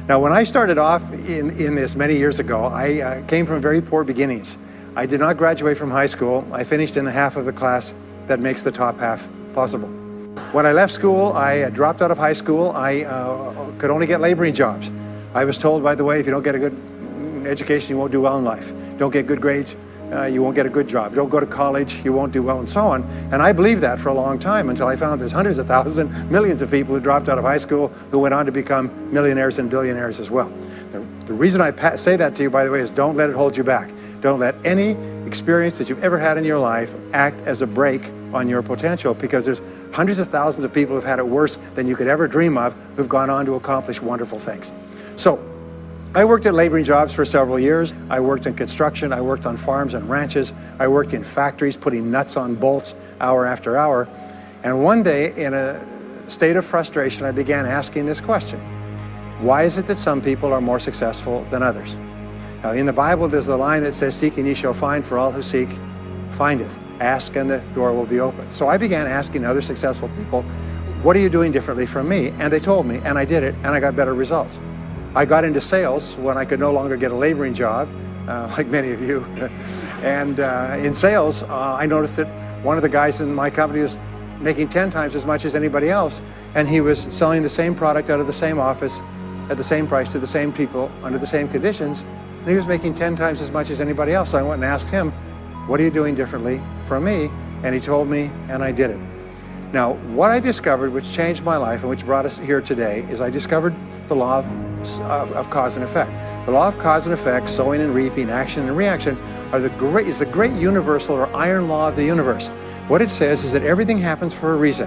Now, when I started off in this many years ago, I came from very poor beginnings. I did not graduate from high school. I finished in the half of the class that makes the top half possible. When I left school, I dropped out of high school. I could only get laboring jobs. I was told, by the way, if you don't get a good education, you won't do well in life. Don't get good grades, you won't get a good job. Don't go to college, you won't do well, and so on. And I believed that for a long time until I found there's hundreds of thousands, millions of people who dropped out of high school who went on to become millionaires and billionaires as well. The reason I say that to you, by the way, is don't let it hold you back. Don't let any experience that you've ever had in your life act as a brake on your potential, because there's hundreds of thousands of people who've had it worse than you could ever dream of, who've gone on to accomplish wonderful things. So I worked at laboring jobs for several years. I worked in construction. I worked on farms and ranches. I worked in factories putting nuts on bolts hour after hour. And one day, in a state of frustration, I began asking this question: why is it that some people are more successful than others? Now, in the Bible, there's the line that says, "Seek and ye shall find, for all who seek findeth. Ask and the door will be open." So I began asking other successful people, what are you doing differently from me? And they told me, and I did it, and I got better results. I got into sales when I could no longer get a laboring job, like many of you. And in sales, I noticed that one of the guys in my company was making 10 times as much as anybody else, and he was selling the same product out of the same office at the same price to the same people under the same conditions, and he was making 10 times as much as anybody else. So I went and asked him, what are you doing differently from me? And he told me, and I did it. Now, what I discovered, which changed my life and which brought us here today, is I discovered the law of cause and effect. The law of cause and effect, sowing and reaping, action and reaction, is the great universal or iron law of the universe. What it says is that everything happens for a reason,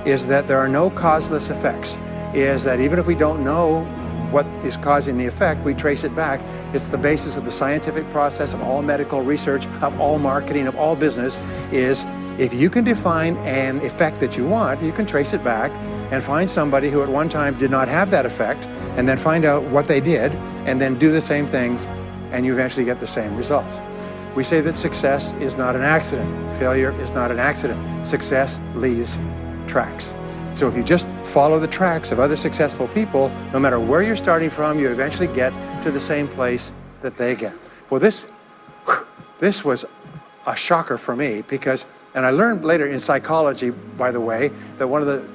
is that there are no causeless effects, is that even if we don't know what is causing the effect, we trace it back. It's the basis of the scientific process, of all medical research, of all marketing, of all business, is if you can define an effect that you want, you can trace it back and find somebody who at one time did not have that effect, and then find out what they did, and then do the same things, and you eventually get the same results. We say that success is not an accident. Failure is not an accident. Success leaves tracks. So if you just follow the tracks of other successful people, no matter where you're starting from, you eventually get to the same place that they get. Well, this was a shocker for me, because, and I learned later in psychology, by the way, that one of the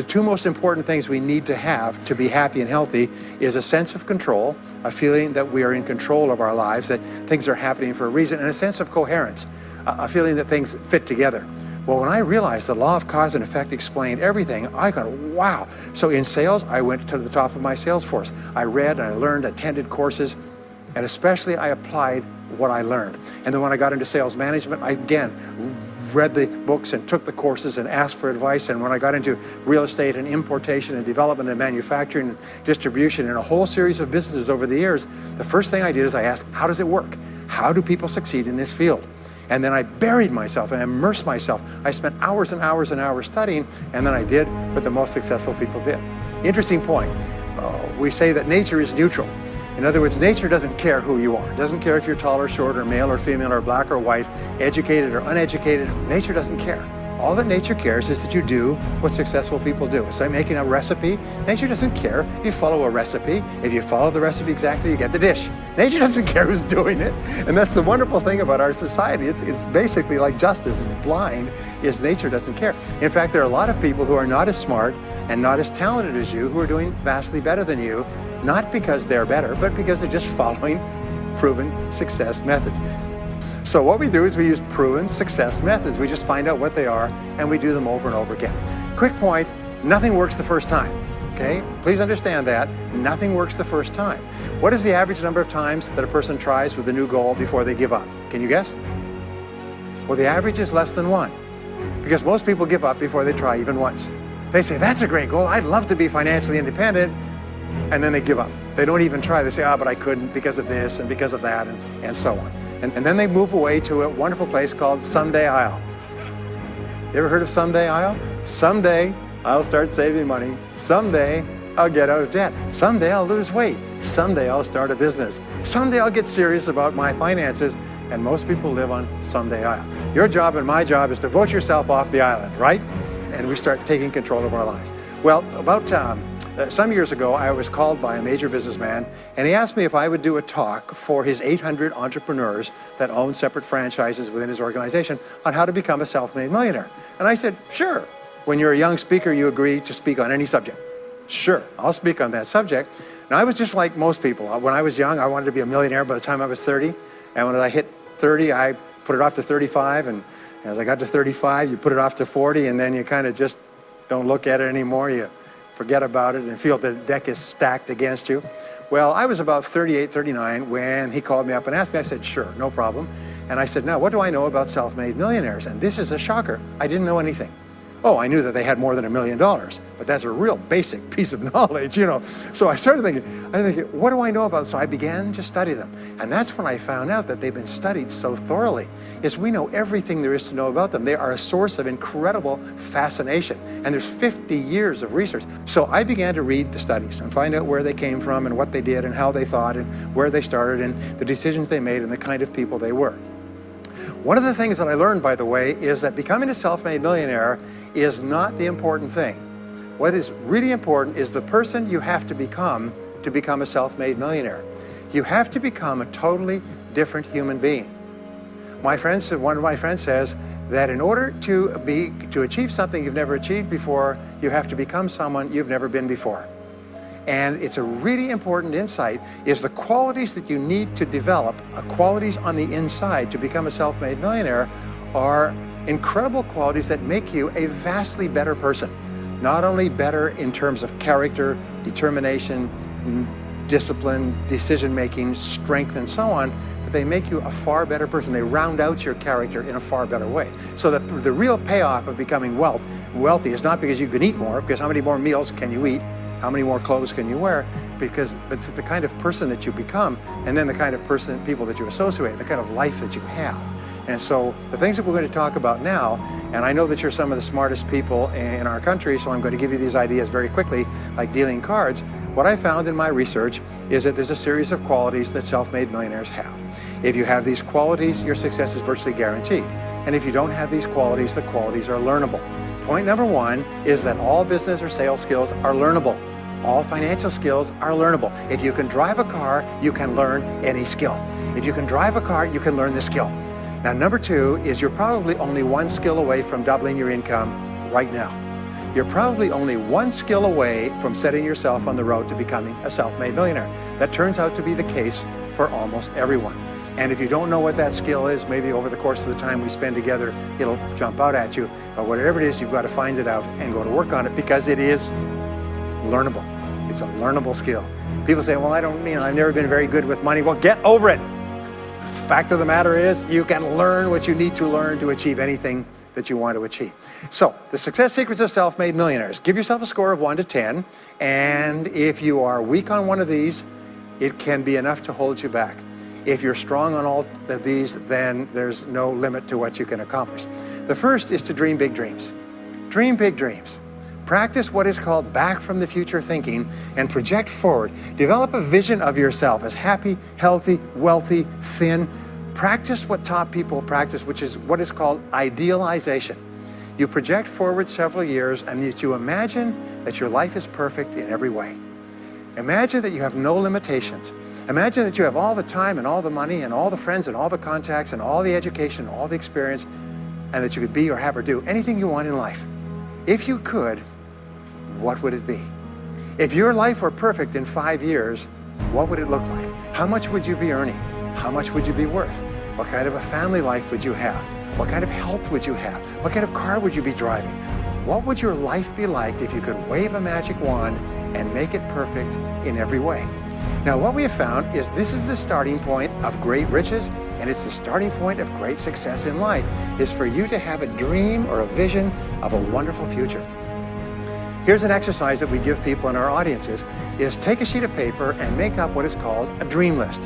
two most important things we need to have to be happy and healthy is a sense of control, a feeling that we are in control of our lives, that things are happening for a reason, and a sense of coherence, a feeling that things fit together. Well, when I realized the law of cause and effect explained everything, I thought, wow. So in sales, I went to the top of my sales force. I read, I learned, attended courses, and especially I applied what I learned. And then when I got into sales management, I again read the books and took the courses and asked for advice. And when I got into real estate and importation and development and manufacturing and distribution and a whole series of businesses over the years, the first thing I did is I asked, how does it work? How do people succeed in this field? And then I buried myself and immersed myself. I spent hours and hours and hours studying, and then I did what the most successful people did. Interesting point. We say that nature is neutral. In other words, nature doesn't care who you are. It doesn't care if you're tall or short or male or female or black or white, educated or uneducated. Nature doesn't care. All that nature cares is that you do what successful people do. So I'm making a recipe. Nature doesn't care. You follow a recipe. If you follow the recipe exactly, you get the dish. Nature doesn't care who's doing it. And that's the wonderful thing about our society. It's basically like justice. It's blind, is nature doesn't care. In fact, there are a lot of people who are not as smart and not as talented as you who are doing vastly better than you, not because they're better, but because they're just following proven success methods. So what we do is we use proven success methods. We just find out what they are and we do them over and over again. Quick point, nothing works the first time, okay? Please understand that, nothing works the first time. What is the average number of times that a person tries with a new goal before they give up? Can you guess? Well, the average is less than 1, because most people give up before they try even once. They say, that's a great goal, I'd love to be financially independent, and then they give up. They don't even try. They say, but I couldn't because of this and because of that, and so on. And then they move away to a wonderful place called Someday I'll. You ever heard of Someday I'll? Someday I'll start saving money. Someday I'll get out of debt. Someday I'll lose weight. Someday I'll start a business. Someday I'll get serious about my finances. And most people live on Someday I'll. Your job and my job is to vote yourself off the island, right? And we start taking control of our lives. Well, about Some years ago, I was called by a major businessman, and he asked me if I would do a talk for his 800 entrepreneurs that own separate franchises within his organization on how to become a self-made millionaire. And I said, sure. When you're a young speaker, you agree to speak on any subject. Sure, I'll speak on that subject. Now, I was just like most people. When I was young, I wanted to be a millionaire by the time I was 30. And when I hit 30, I put it off to 35. And as I got to 35, you put it off to 40, and then you kind of just don't look at it anymore. You forget about it and feel the deck is stacked against you. Well, I was about 38, 39 when he called me up and asked me. I said, sure, no problem. And I said, now, what do I know about self-made millionaires? And this is a shocker. I didn't know anything. Oh, I knew that they had more than $1 million, but that's a real basic piece of knowledge, you know. So I started thinking, what do I know about? So I began to study them. And that's when I found out that they've been studied so thoroughly. Is we know everything there is to know about them. They are a source of incredible fascination. And there's 50 years of research. So I began to read the studies and find out where they came from and what they did and how they thought and where they started and the decisions they made and the kind of people they were. One of the things that I learned, by the way, is that becoming a self-made millionaire is not the important thing. What is really important is the person you have to become a self-made millionaire. You have to become a totally different human being. One of my friends says that in order to achieve something you've never achieved before, you have to become someone you've never been before. And it's a really important insight, is the qualities that you need to develop, qualities on the inside to become a self-made millionaire, are incredible qualities that make you a vastly better person. Not only better in terms of character, determination, discipline, decision-making, strength, and so on, but they make you a far better person. They round out your character in a far better way. So that the real payoff of becoming wealthy is not because you can eat more, because how many more meals can you eat? How many more clothes can you wear? But it's the kind of person that you become, and then the kind of people that you associate, the kind of life that you have. And so the things that we're going to talk about now, and I know that you're some of the smartest people in our country, so I'm going to give you these ideas very quickly, like dealing cards. What I found in my research is that there's a series of qualities that self-made millionaires have. If you have these qualities, your success is virtually guaranteed. And if you don't have these qualities, the qualities are learnable. Point number one is that all business or sales skills are learnable. All financial skills are learnable. If you can drive a car, you can learn any skill. If you can drive a car, you can learn the skill. Now, number two is you're probably only one skill away from doubling your income right now. You're probably only one skill away from setting yourself on the road to becoming a self-made millionaire. That turns out to be the case for almost everyone. And if you don't know what that skill is, maybe over the course of the time we spend together, it'll jump out at you. But whatever it is, you've got to find it out and go to work on it, because it is learnable. It's a learnable skill. People say, well, I've never been very good with money. Well, get over it. Fact of the matter is, you can learn what you need to learn to achieve anything that you want to achieve. So, the success secrets of self-made millionaires. Give yourself a score of 1 to 10, and if you are weak on one of these, it can be enough to hold you back. If you're strong on all of these, then there's no limit to what you can accomplish. The first is to dream big dreams. Dream big dreams. Practice what is called back from the future thinking and project forward. Develop a vision of yourself as happy, healthy, wealthy, thin. Practice what top people practice, which is what is called idealization. You project forward several years and you imagine that your life is perfect in every way. Imagine that you have no limitations. Imagine that you have all the time and all the money and all the friends and all the contacts and all the education, all the experience, and that you could be or have or do anything you want in life. If you could, what would it be? If your life were perfect in 5 years, what would it look like? How much would you be earning? How much would you be worth? What kind of a family life would you have? What kind of health would you have? What kind of car would you be driving? What would your life be like if you could wave a magic wand and make it perfect in every way? Now, what we have found is this is the starting point of great riches, and it's the starting point of great success in life, is for you to have a dream or a vision of a wonderful future. Here's an exercise that we give people in our audiences, is take a sheet of paper and make up what is called a dream list.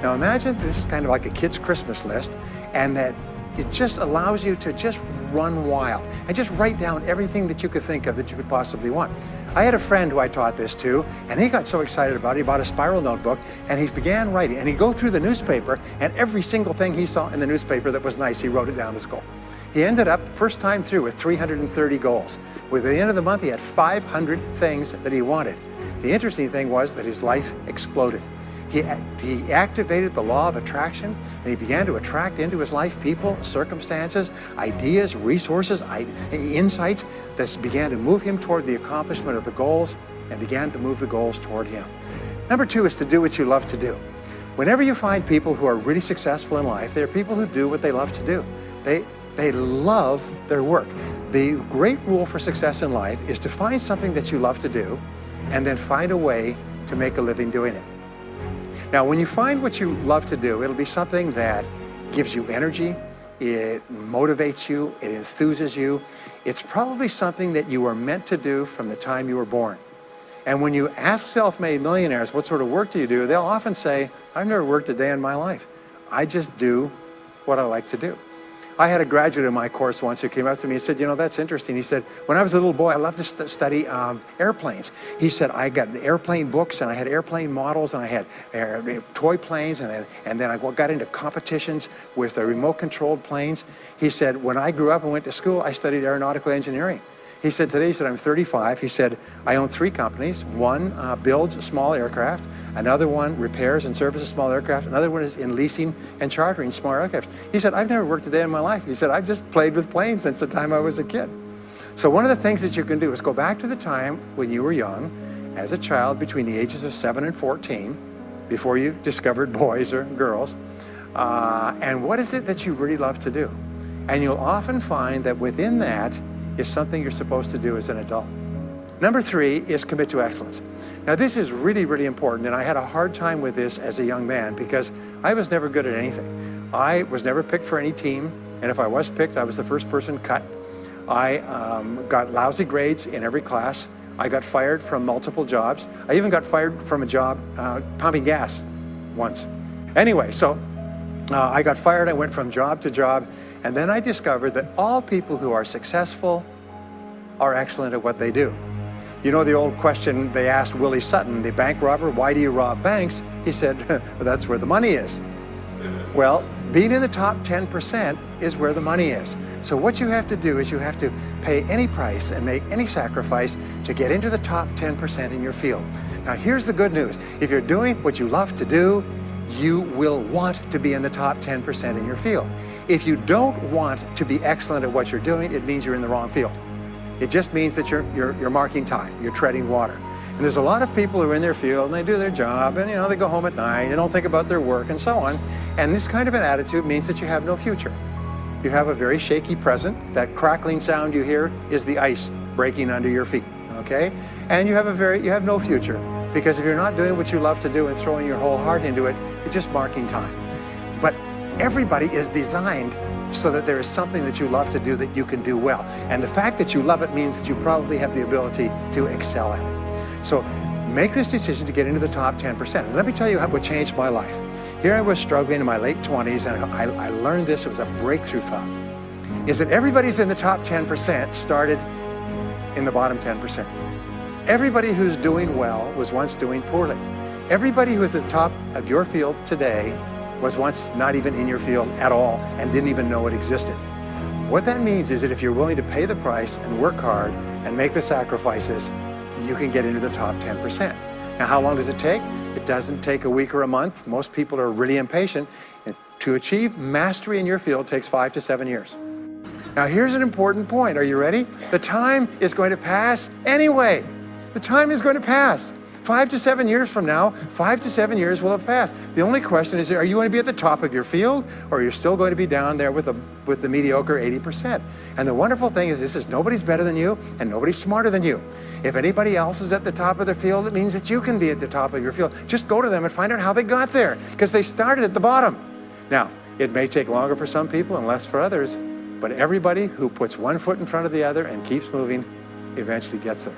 Now imagine this is kind of like a kid's Christmas list, and that it just allows you to just run wild and just write down everything that you could think of that you could possibly want. I had a friend who I taught this to, and he got so excited about it, he bought a spiral notebook, and he began writing. And he'd go through the newspaper, and every single thing he saw in the newspaper that was nice, he wrote it down as goal. He ended up, first time through, with 330 goals. With the end of the month, he had 500 things that he wanted. The interesting thing was that his life exploded. He activated the law of attraction, and he began to attract into his life people, circumstances, ideas, resources, insights that began to move him toward the accomplishment of the goals and began to move the goals toward him. Number two is to do what you love to do. Whenever you find people who are really successful in life, they're people who do what they love to do. They love their work. The great rule for success in life is to find something that you love to do and then find a way to make a living doing it. Now, when you find what you love to do, it'll be something that gives you energy, it motivates you, it enthuses you. It's probably something that you were meant to do from the time you were born. And when you ask self-made millionaires, what sort of work do you do? They'll often say, I've never worked a day in my life. I just do what I like to do. I had a graduate in my course once who came up to me and said, you know, that's interesting. He said, when I was a little boy, I loved to study airplanes. He said, I got airplane books and I had airplane models and I had toy planes and then I got into competitions with remote controlled planes. He said, when I grew up and went to school, I studied aeronautical engineering. He said, today, he said, I'm 35. He said, I own 3 companies. One builds small aircraft. Another one repairs and services small aircraft. Another one is in leasing and chartering small aircraft. He said, I've never worked a day in my life. He said, I've just played with planes since the time I was a kid. So one of the things that you can do is go back to the time when you were young, as a child between the ages of 7 and 14, before you discovered boys or girls, and what is it that you really love to do? And you'll often find that within that is something you're supposed to do as an adult. Number 3 is commit to excellence. Now this is really, really important, and I had a hard time with this as a young man because I was never good at anything. I was never picked for any team, and if I was picked, I was the first person cut. I got lousy grades in every class. I got fired from multiple jobs. I even got fired from a job pumping gas once. Anyway, so I got fired. I went from job to job, and then I discovered that all people who are successful are excellent at what they do. You know the old question they asked Willie Sutton, the bank robber, why do you rob banks? He said, well, that's where the money is. Well, being in the top 10% is where the money is. So what you have to do is you have to pay any price and make any sacrifice to get into the top 10% in your field. Now here's the good news. If you're doing what you love to do, you will want to be in the top 10% in your field. If you don't want to be excellent at what you're doing, it means you're in the wrong field. It just means that you're marking time, you're treading water. And there's a lot of people who are in their field and they do their job and they go home at night, they don't think about their work and so on. And this kind of an attitude means that you have no future. You have a very shaky present. That crackling sound you hear is the ice breaking under your feet, okay? And you have no future, because if you're not doing what you love to do and throwing your whole heart into it, you're just marking time. But everybody is designed so that there is something that you love to do that you can do well. And the fact that you love it means that you probably have the ability to excel at it. So make this decision to get into the top 10%. And let me tell you what changed my life. Here I was struggling in my late 20s, and I learned this. It was a breakthrough thought, is that everybody's in the top 10% started in the bottom 10%. Everybody who's doing well was once doing poorly. Everybody who is at the top of your field today was once not even in your field at all and didn't even know it existed. What that means is that if you're willing to pay the price and work hard and make the sacrifices, you can get into the top 10%. Now, how long does it take? It doesn't take a week or a month. Most people are really impatient. And to achieve mastery in your field takes 5 to 7 years. Now, here's an important point. Are you ready? The time is going to pass anyway. The time is going to pass. 5 to 7 years from now, 5 to 7 years will have passed. The only question is, are you going to be at the top of your field, or are you still going to be down there with the mediocre 80%? And the wonderful thing is this: is nobody's better than you and nobody's smarter than you. If anybody else is at the top of their field, it means that you can be at the top of your field. Just go to them and find out how they got there, because they started at the bottom. Now, it may take longer for some people and less for others, but everybody who puts one foot in front of the other and keeps moving eventually gets there.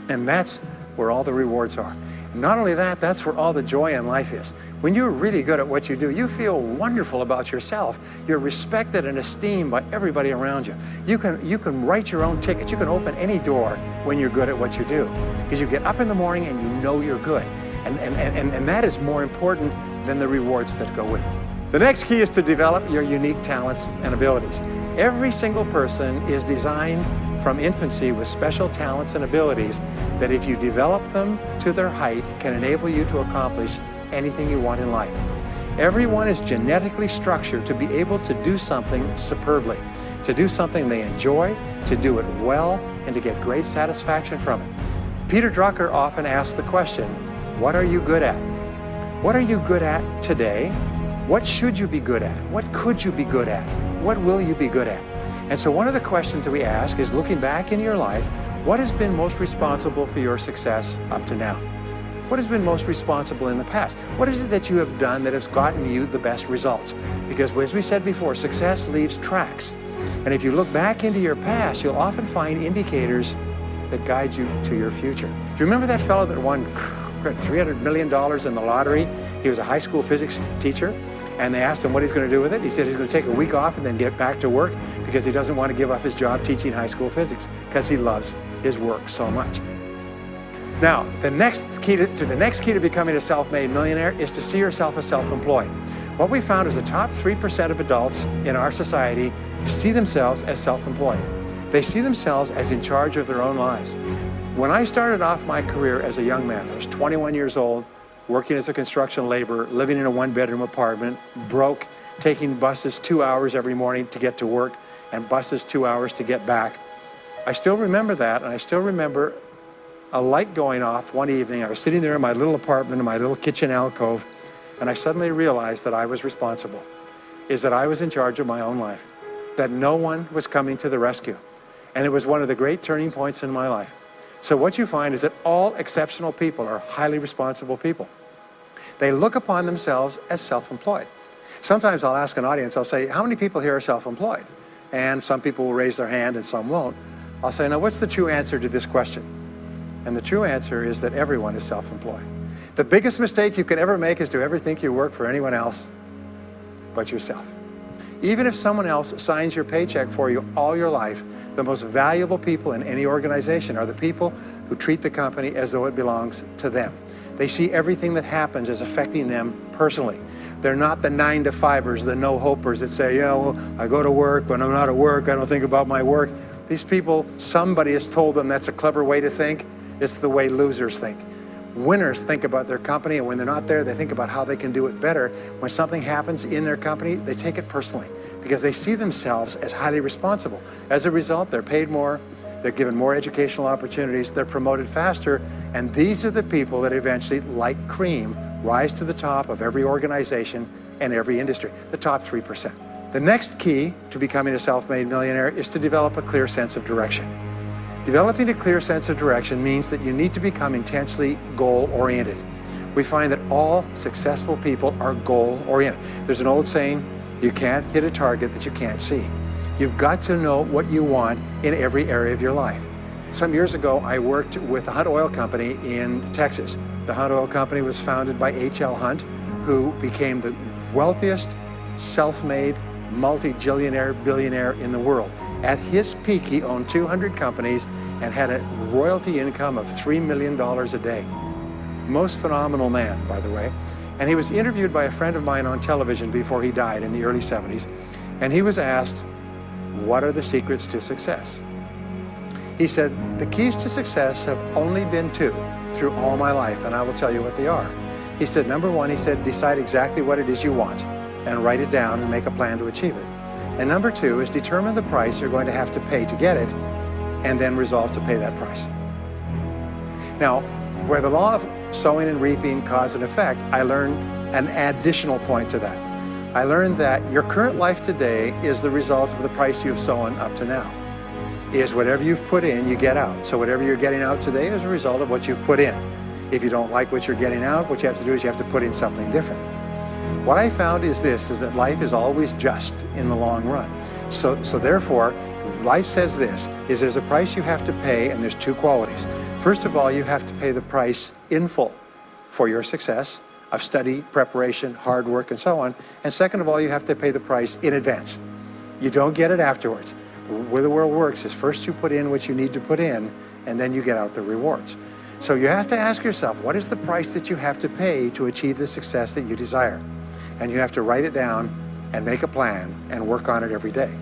And that's where all the rewards are. And not only that, that's where all the joy in life is. When you're really good at what you do, you feel wonderful about yourself. You're respected and esteemed by everybody around you. You can write your own ticket. You can open any door when you're good at what you do, because you get up in the morning and you know you're good. And that is more important than the rewards that go with it. The next key is to develop your unique talents and abilities. Every single person is designed from infancy with special talents and abilities that, if you develop them to their height, can enable you to accomplish anything you want in life. Everyone is genetically structured to be able to do something superbly, to do something they enjoy, to do it well, and to get great satisfaction from it. Peter Drucker often asks the question, what are you good at? What are you good at today? What should you be good at? What could you be good at? What will you be good at? And so one of the questions that we ask is, looking back in your life, what has been most responsible for your success up to now? What has been most responsible in the past? What is it that you have done that has gotten you the best results? Because as we said before, success leaves tracks. And if you look back into your past, you'll often find indicators that guide you to your future. Do you remember that fellow that won $300 million in the lottery? He was a high school physics teacher, and they asked him what he's going to do with it. He said he's going to take a week off and then get back to work because he doesn't want to give up his job teaching high school physics because he loves his work so much. Now, the next key to becoming a self-made millionaire is to see yourself as self-employed. What we found is the top 3% of adults in our society see themselves as self-employed. They see themselves as in charge of their own lives. When I started off my career as a young man, I was 21 years old, working as a construction laborer, living in a one-bedroom apartment, broke, taking buses 2 hours every morning to get to work and buses 2 hours to get back. I still remember that, and I still remember a light going off one evening. I was sitting there in my little apartment, in my little kitchen alcove, and I suddenly realized that I was responsible, that I was in charge of my own life, that no one was coming to the rescue. And it was one of the great turning points in my life. So what you find is that all exceptional people are highly responsible people. They look upon themselves as self-employed. Sometimes I'll ask an audience, I'll say, how many people here are self-employed? And some people will raise their hand and some won't. I'll say, now what's the true answer to this question? And the true answer is that everyone is self-employed. The biggest mistake you can ever make is to ever think you work for anyone else but yourself. Even if someone else signs your paycheck for you all your life, the most valuable people in any organization are the people who treat the company as though it belongs to them. They see everything that happens as affecting them personally. They're not the 9-to-5ers, the no-hopers that say, yeah, well, I go to work, when I'm not at work, I don't think about my work. These people, somebody has told them that's a clever way to think. It's the way losers think. Winners think about their company, and when they're not there, they think about how they can do it better. When something happens in their company, they take it personally because they see themselves as highly responsible. As a result, they're paid more, they're given more educational opportunities, they're promoted faster, and these are the people that eventually, like cream, rise to the top of every organization and every industry, the top 3%. The next key to becoming a self-made millionaire is to develop a clear sense of direction. Developing a clear sense of direction means that you need to become intensely goal-oriented. We find that all successful people are goal-oriented. There's an old saying, you can't hit a target that you can't see. You've got to know what you want in every area of your life. Some years ago, I worked with the Hunt Oil Company in Texas. The Hunt Oil Company was founded by H.L. Hunt, who became the wealthiest, self-made, multi-jillionaire billionaire in the world. At his peak, he owned 200 companies and had a royalty income of $3 million a day. Most phenomenal man, by the way. And he was interviewed by a friend of mine on television before he died in the early 70s. And he was asked, what are the secrets to success? He said, the keys to success have only been two through all my life, and I will tell you what they are. He said, number one, he said, decide exactly what it is you want and write it down and make a plan to achieve it. And number two is determine the price you're going to have to pay to get it, and then resolve to pay that price. Now, where the law of sowing and reaping cause and effect, I learned an additional point to that. I learned that your current life today is the result of the price you've sown up to now. Is whatever you've put in, you get out. So whatever you're getting out today is a result of what you've put in. If you don't like what you're getting out, what you have to do is you have to put in something different. What I found is that life is always just in the long run. So therefore, life says there's a price you have to pay, and there's two qualities. First of all, you have to pay the price in full for your success of study, preparation, hard work, and so on. And second of all, you have to pay the price in advance. You don't get it afterwards. The way the world works is first you put in what you need to put in, and then you get out the rewards. So you have to ask yourself, what is the price that you have to pay to achieve the success that you desire? And you have to write it down and make a plan and work on it every day.